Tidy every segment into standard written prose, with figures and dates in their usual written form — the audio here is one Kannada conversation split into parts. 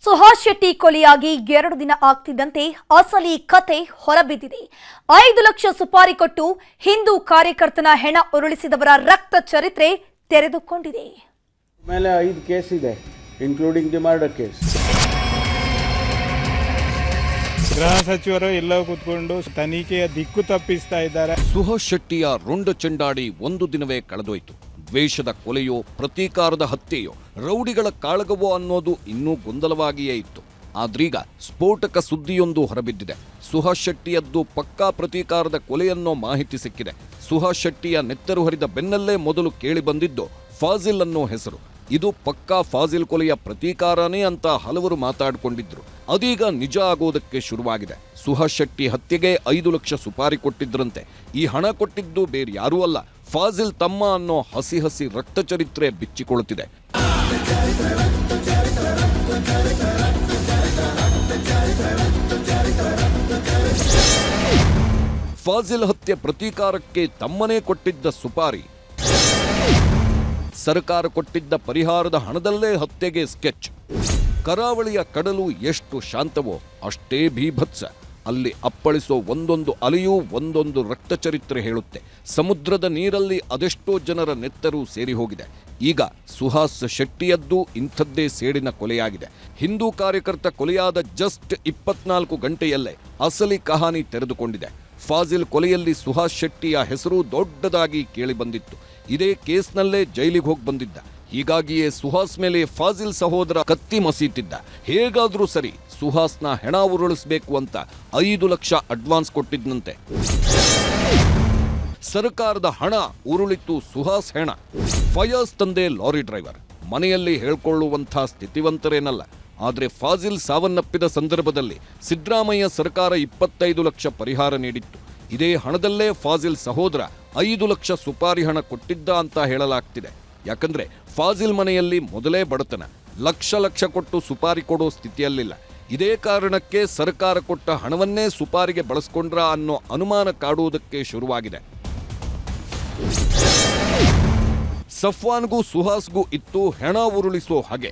ಸುಹಾಸ್ ಶೆಟ್ಟಿ ಕೊಲೆಯಾಗಿ 2 ದಿನ ಆಗ್ತಿದ್ದಂತೆ ಅಸಲಿ ಕತೆ ಹೊರಬಿದ್ದಿದೆ. 5 ಲಕ್ಷ ಸುಪಾರಿ ಕೊಟ್ಟು ಹಿಂದೂ ಕಾರ್ಯಕರ್ತನ ಹೆಣ ಉರುಳಿಸಿದವರ ರಕ್ತ ಚರಿತ್ರೆ ತೆರೆದುಕೊಂಡಿದೆ. ಮೇಲೆ 5 ಕೇಸ್ ಇದೆ, ಇನ್ಕ್ಲೂಡಿಂಗ್ ದಿ ಮರ್ಡರ್ ಕೇಸ್. ಗೃಹ ಸಚಿವರು ಎಲ್ಲವೂ ಕೂತ್ಕೊಂಡು ತನಿಖೆಯ ದಿಕ್ಕು ತಪ್ಪಿಸ್ತಾ ಇದ್ದಾರೆ. ಸುಹಾಸ್ ಶೆಟ್ಟಿಯ ರುಂಡ ಚೆಂಡಾಡಿ 1 ದಿನವೇ ಕಳೆದೋಯ್ತು. ದ್ವೇಷದ ಕೊಲೆಯೋ, ಪ್ರತೀಕಾರದ ಹತ್ಯೆಯೋ, ರೌಡಿಗಳ ಕಾಳಗವೋ ಅನ್ನೋದು ಇನ್ನೂ ಗೊಂದಲವಾಗಿಯೇ ಇತ್ತು. ಆದ್ರೀಗ ಸ್ಫೋಟಕ ಸುದ್ದಿಯೊಂದು ಹೊರಬಿದ್ದಿದೆ. ಸುಹಾಸ್ ಶೆಟ್ಟಿಯದ್ದು ಪಕ್ಕಾ ಪ್ರತೀಕಾರದ ಕೊಲೆಯನ್ನೋ ಮಾಹಿತಿ ಸಿಕ್ಕಿದೆ. ಸುಹಾಸ್ ಶೆಟ್ಟಿಯ ನೆತ್ತರು ಹರಿದ ಬೆನ್ನಲ್ಲೇ ಮೊದಲು ಕೇಳಿ ಬಂದಿದ್ದು ಫಾಜಿಲ್ ಅನ್ನೋ ಹೆಸರು. ಇದು ಪಕ್ಕಾ ಫಾಜಿಲ್ ಕೊಲೆಯ ಪ್ರತೀಕಾರನೇ ಅಂತ ಹಲವರು ಮಾತಾಡಿಕೊಂಡಿದ್ರು. ಅದೀಗ ನಿಜ ಆಗೋದಕ್ಕೆ ಶುರುವಾಗಿದೆ. ಸುಹಾಸ್ ಶೆಟ್ಟಿ ಹತ್ಯೆಗೆ 5 ಲಕ್ಷ ಸುಪಾರಿ ಕೊಟ್ಟಿದ್ರಂತೆ. ಈ ಹಣ ಕೊಟ್ಟಿದ್ದು ಬೇರೆ ಯಾರೂ ಅಲ್ಲ, ಫಾಜಿಲ್ ತಮ್ಮ ಅನ್ನೋ ಹಸಿ ಹಸಿ ರಕ್ತ ಚರಿತ್ರೆ ಬಿಚ್ಚಿಕೊಳ್ಳುತ್ತಿದೆ. ಫಾಜಿಲ್ ಹತ್ಯೆ ಪ್ರತೀಕಾರಕ್ಕೆ ತಮ್ಮನೇ ಕೊಟ್ಟಿದ್ದ ಸುಪಾರಿ, ಸರ್ಕಾರ ಕೊಟ್ಟಿದ್ದ ಪರಿಹಾರದ ಹಣದಲ್ಲೇ ಹತ್ಯೆಗೆ ಸ್ಕೆಚ್. ಕರಾವಳಿಯ ಕಡಲು ಎಷ್ಟು ಶಾಂತವೋ ಅಷ್ಟೇ ಭೀಭತ್ಸ. ಅಲ್ಲಿ ಅಪ್ಪಳಿಸೋ ಒಂದೊಂದು ಅಲೆಯೂ ಒಂದೊಂದು ರಕ್ತ ಚರಿತ್ರೆ ಹೇಳುತ್ತೆ. ಸಮುದ್ರದ ನೀರಲ್ಲಿ ಅದೆಷ್ಟೋ ಜನರ ನೆತ್ತರು ಸೇರಿ ಹೋಗಿದೆ. ಈಗ ಸುಹಾಸ್ ಶೆಟ್ಟಿಯದ್ದು ಇಂಥದ್ದೇ ಸೇಡಿನ ಕೊಲೆಯಾಗಿದೆ. ಹಿಂದೂ ಕಾರ್ಯಕರ್ತ ಕೊಲೆಯಾದ ಜಸ್ಟ್ 24 ಗಂಟೆಯಲ್ಲೇ ಅಸಲಿ ಕಹಾನಿ ತೆರೆದುಕೊಂಡಿದೆ. ಫಾಜಿಲ್ ಕೊಲೆಯಲ್ಲಿ ಸುಹಾಸ್ ಶೆಟ್ಟಿಯ ಹೆಸರು ದೊಡ್ಡದಾಗಿ ಕೇಳಿಬಂದಿತ್ತು. ಇದೇ ಕೇಸ್ನಲ್ಲೇ ಜೈಲಿಗೆ ಹೋಗಿ ಬಂದಿದ್ದ. ಹೀಗಾಗಿಯೇ ಸುಹಾಸ್ ಮೇಲೆ ಫಾಜಿಲ್ ಸಹೋದರ ಕತ್ತಿ ಮಸೀತಿದ್ದ. ಹೇಗಾದ್ರೂ ಸರಿ ಸುಹಾಸ್ನ ಹೆಣ ಉರುಳಿಸಬೇಕು ಅಂತ 5 ಲಕ್ಷ ಅಡ್ವಾನ್ಸ್ ಕೊಟ್ಟಿದ್ದಂತೆ. ಸರ್ಕಾರದ ಹಣ ಉರುಳಿತು ಸುಹಾಸ್ ಹೆಣ. ಫಯಾಜ್ ತಂದೆ ಲಾರಿ ಡ್ರೈವರ್, ಮನೆಯಲ್ಲಿ ಹೇಳ್ಕೊಳ್ಳುವಂಥ ಸ್ಥಿತಿವಂತರೇನಲ್ಲ. ಆದರೆ ಫಾಜಿಲ್ ಸಾವನ್ನಪ್ಪಿದ ಸಂದರ್ಭದಲ್ಲಿ ಸಿದ್ದರಾಮಯ್ಯ ಸರ್ಕಾರ 25 ಲಕ್ಷ ಪರಿಹಾರ ನೀಡಿತ್ತು. ಇದೇ ಹಣದಲ್ಲೇ ಫಾಜಿಲ್ ಸಹೋದರ 5 ಲಕ್ಷ ಸುಪಾರಿ ಹಣ ಕೊಟ್ಟಿದ್ದ ಅಂತ ಹೇಳಲಾಗ್ತಿದೆ. ಯಾಕಂದ್ರೆ ಫಾಜಿಲ್ ಮನೆಯಲ್ಲಿ ಮೊದಲೇ ಬಡತನ, ಲಕ್ಷ ಕೊಟ್ಟು ಸುಪಾರಿ ಕೊಡೋ ಸ್ಥಿತಿಯಲ್ಲಿಲ್ಲ. ಇದೇ ಕಾರಣಕ್ಕೆ ಸರ್ಕಾರ ಕೊಟ್ಟ ಹಣವನ್ನೇ ಸುಪಾರಿಗೆ ಬಳಸ್ಕೊಂಡ್ರ ಅನ್ನೋ ಅನುಮಾನ ಕಾಡುವುದಕ್ಕೆ ಶುರುವಾಗಿದೆ. ಸಫ್ವಾನ್ಗೂ ಸುಹಾಸ್ಗೂ ಇತ್ತು ಹೆಣ ಉರುಳಿಸೋ ಹಾಗೆ.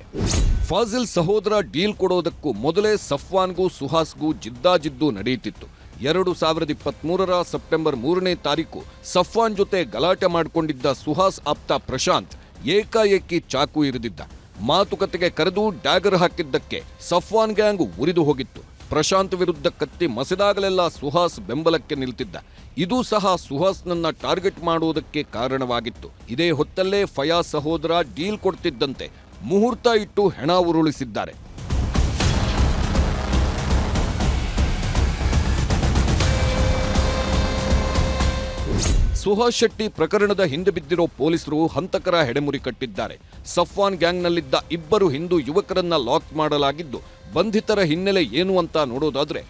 ಫಾಜಿಲ್ ಸಹೋದರ ಡೀಲ್ ಕೊಡೋದಕ್ಕೂ ಮೊದಲೇ ಸಫ್ವಾನ್ಗೂ ಸುಹಾಸ್ಗೂ ಜಿದ್ದಾಜಿದ್ದು ನಡೆಯುತ್ತಿತ್ತು. 2023 ಸೆಪ್ಟೆಂಬರ್ 3ನೇ ತಾರೀಕು ಸಫ್ವಾನ್ ಜೊತೆ ಗಲಾಟೆ ಮಾಡಿಕೊಂಡಿದ್ದ ಸುಹಾಸ್ ಆಪ್ತ ಪ್ರಶಾಂತ್ ಏಕಾಏಕಿ ಚಾಕು ಇರಿದಿದ್ದ. ಮಾತುಕತೆಗೆ ಕರೆದು ಡ್ಯಾಗರ್ ಹಾಕಿದ್ದಕ್ಕೆ ಸಫ್ವಾನ್ ಗ್ಯಾಂಗ್ ಉರಿದು ಹೋಗಿತ್ತು. ಪ್ರಶಾಂತ್ ವಿರುದ್ಧ ಕತ್ತಿ ಮಸೆದಾಗಲೆಲ್ಲ ಸುಹಾಸ್ ಬೆಂಬಲಕ್ಕೆ ನಿಲ್ತಿದ್ದ. ಇದು ಸಹ ಸುಹಾಸ್ನನ್ನ ಟಾರ್ಗೆಟ್ ಮಾಡುವುದಕ್ಕೆ ಕಾರಣವಾಗಿತ್ತು. ಇದೇ ಹೊತ್ತಲ್ಲೇ ಫಯಾಜ್ ಸಹೋದರ ಡೀಲ್ ಕೊಡ್ತಿದ್ದಂತೆ ಮುಹೂರ್ತ ಇಟ್ಟು ಹೆಣ ಉರುಳಿಸಿದ್ದಾರೆ. ಸುಹಾಸ್ ಶೆಟ್ಟಿ ಪ್ರಕರಣದ ಹಿಂದೆ ಬಿದ್ದಿರೋ ಪೊಲೀಸರು ಹಂತಕರ ಹೆಡೆಮುರಿ ಕಟ್ಟಿದ್ದಾರೆ. ಸಫ್ವಾನ್ ಗ್ಯಾಂಗ್ನಲ್ಲಿದ್ದ 2 ಹಿಂದೂ ಯುವಕರನ್ನ ಲಾಕ್ ಮಾಡಲಾಗಿದ್ದು, ಬಂಧಿತರ ಹಿನ್ನೆಲೆ ಏನು ಅಂತ ನೋಡೋದಾದ್ರೆ,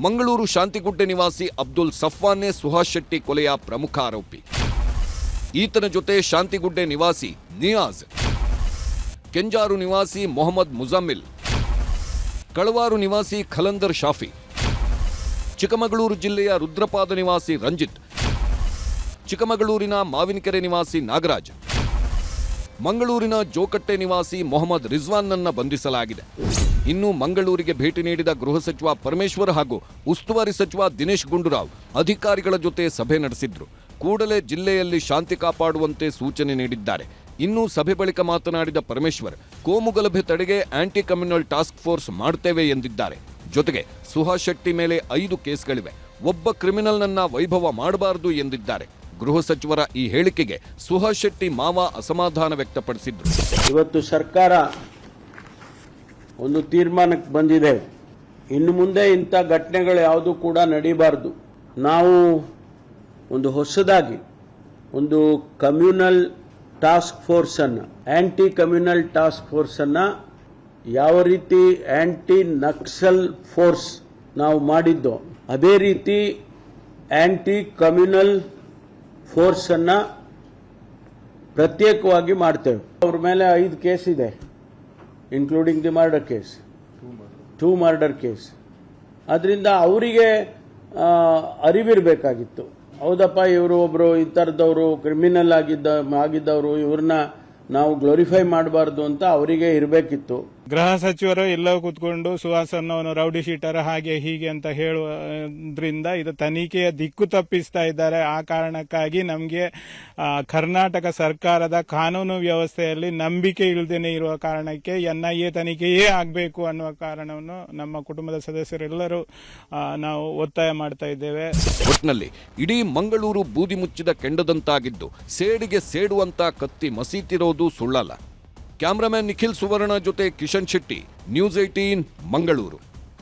ಮಂಗಳೂರು ಶಾಂತಿಗುಡ್ಡೆ ನಿವಾಸಿ ಅಬ್ದುಲ್ ಸಫ್ವಾನ್ನೇ ಸುಹಾಸ್ ಶೆಟ್ಟಿ ಕೊಲೆಯ ಪ್ರಮುಖ ಆರೋಪಿ. ಈತನ ಜೊತೆ ಶಾಂತಿಗುಡ್ಡೆ ನಿವಾಸಿ ನಿಯಾಜ್, ಕೆಂಜಾರು ನಿವಾಸಿ ಮೊಹಮ್ಮದ್ ಮುಜಾಮಿಲ್, ಕಳವಾರು ನಿವಾಸಿ ಖಲಂದರ್ ಶಾಫಿ, ಚಿಕ್ಕಮಗಳೂರು ಜಿಲ್ಲೆಯ ರುದ್ರಪಾದ ನಿವಾಸಿ ರಂಜಿತ್, ಚಿಕ್ಕಮಗಳೂರಿನ ಮಾವಿನಕೆರೆ ನಿವಾಸಿ ನಾಗರಾಜ್, ಮಂಗಳೂರಿನ ಜೋಕಟ್ಟೆ ನಿವಾಸಿ ಮೊಹಮ್ಮದ್ ರಿಜ್ವಾನ್ನನ್ನ ಬಂಧಿಸಲಾಗಿದೆ. ಇನ್ನು ಮಂಗಳೂರಿಗೆ ಭೇಟಿ ನೀಡಿದ ಗೃಹ ಸಚಿವ ಪರಮೇಶ್ವರ್ ಹಾಗೂ ಉಸ್ತುವಾರಿ ಸಚಿವ ದಿನೇಶ್ ಗುಂಡೂರಾವ್ ಅಧಿಕಾರಿಗಳ ಜೊತೆ ಸಭೆ ನಡೆಸಿದ್ರು. ಕೂಡಲೇ ಜಿಲ್ಲೆಯಲ್ಲಿ ಶಾಂತಿ ಕಾಪಾಡುವಂತೆ ಸೂಚನೆ ನೀಡಿದ್ದಾರೆ. ಇನ್ನು ಸಭೆ ಬಳಿಕ ಮಾತನಾಡಿದ ಪರಮೇಶ್ವರ್, ಕೋಮುಗಲಭೆ ತಡೆಗೆ ಆಂಟಿ ಕಮ್ಯುನಲ್ ಟಾಸ್ಕ್ ಫೋರ್ಸ್ ಮಾಡ್ತೇವೆ ಎಂದಿದ್ದಾರೆ. ಜೊತೆಗೆ ಸುಹಾಸ್ ಶೆಟ್ಟಿ ಮೇಲೆ 5 ಕೇಸ್ಗಳಿವೆ, ಒಬ್ಬ ಕ್ರಿಮಿನಲ್ನನ್ನ ವೈಭವ ಮಾಡಬಾರದು ಎಂದಿದ್ದಾರೆ. ಗೃಹ ಸಚಿವರ ಈ ಹೇಳಿಕೆಗೆ ಸುಹಾಸ್ ಶೆಟ್ಟಿ ಮಾವ ಅಸಮಾಧಾನ ವ್ಯಕ್ತಪಡಿಸಿದ್ರು. ಇವತ್ತು ಸರ್ಕಾರ ಒಂದು ತೀರ್ಮಾನಕ್ಕೆ ಬಂದಿದೆ, ಇನ್ನು ಮುಂದೆ ಇಂಥ ಘಟನೆಗಳು ಯಾವುದು ಕೂಡ ನಡೀಬಾರದು. ನಾವು ಒಂದು ಹೊಸದಾಗಿ ಒಂದು ಕಮ್ಯುನಲ್ ಟಾಸ್ಕ್ ಫೋರ್ಸ್ ಅನ್ನು, ಆಂಟಿ ಕಮ್ಯುನಲ್ ಟಾಸ್ಕ್ ಫೋರ್ಸ್ ಅನ್ನ, ಯಾವ ರೀತಿ ಆಂಟಿ ನಕ್ಸಲ್ ಫೋರ್ಸ್ ನಾವು ಮಾಡಿದ್ದೋ ಅದೇ ರೀತಿ ಆಂಟಿ ಕಮ್ಯುನಲ್ ಫೋರ್ಸ್ ಅನ್ನ ಪ್ರತ್ಯೇಕವಾಗಿ ಮಾಡ್ತೇವೆ. ಅವ್ರ ಮೇಲೆ 5 ಕೇಸ್ ಇದೆ, including the murder case, 2 murder case. ಅದರಿಂದ ಅವರಿಗೆ ಅರಿವಿರಬೇಕಾಗಿತ್ತು, ಹೌದಪ್ಪ ಇವರು ಒಬ್ರು ಈ ಥರದವರು ಕ್ರಿಮಿನಲ್ ಆಗಿದ್ದವರು, ಇವ್ರನ್ನ ನಾವು ಗ್ಲೋರಿಫೈ ಮಾಡಬಾರ್ದು ಅಂತ ಅವರಿಗೆ ಇರಬೇಕಿತ್ತು. ಗೃಹ ಸಚಿವರು ಎಲ್ಲವೂ ಕೂತ್ಕೊಂಡು ಸುಹಾಸ್ ಅನ್ನೋನು ರೌಡಿ ಶೀಟರ್ ಹಾಗೆ ಹೀಗೆ ಅಂತ ಹೇಳುವುದರಿಂದ ಇದು ತನಿಖೆಯ ದಿಕ್ಕು ತಪ್ಪಿಸ್ತಾ ಇದ್ದಾರೆ. ಆ ಕಾರಣಕ್ಕಾಗಿ ನಮಗೆ ಕರ್ನಾಟಕ ಸರ್ಕಾರದ ಕಾನೂನು ವ್ಯವಸ್ಥೆಯಲ್ಲಿ ನಂಬಿಕೆ ಇಲ್ಲದೇನೆ ಇರುವ ಕಾರಣಕ್ಕೆ NIA ತನಿಖೆಯೇ ಆಗಬೇಕು ಅನ್ನುವ ಕಾರಣವನ್ನು ನಮ್ಮ ಕುಟುಂಬದ ಸದಸ್ಯರೆಲ್ಲರೂ ನಾವು ಒತ್ತಾಯ ಮಾಡ್ತಾ ಇದ್ದೇವೆ. ಒಟ್ನಲ್ಲಿ ಇಡೀ ಮಂಗಳೂರು ಬೂದಿ ಮುಚ್ಚಿದ ಕೆಂಡದಂತಾಗಿದ್ದು ಸೇಡಿಗೆ ಸೇಡುವಂತ ಕತ್ತಿ ಮಸೀತಿರೋದು ಸುಳ್ಳಲ್ಲ. ಕ್ಯಾಮರಾಮನ್ ನಿಖಿಲ್ ಸುವರ್ಣ ಜೊತೆ ಕಿಶನ್ ಶೆಟ್ಟಿ, ನ್ಯೂಸ್ 18 ಮಂಗಳೂರು.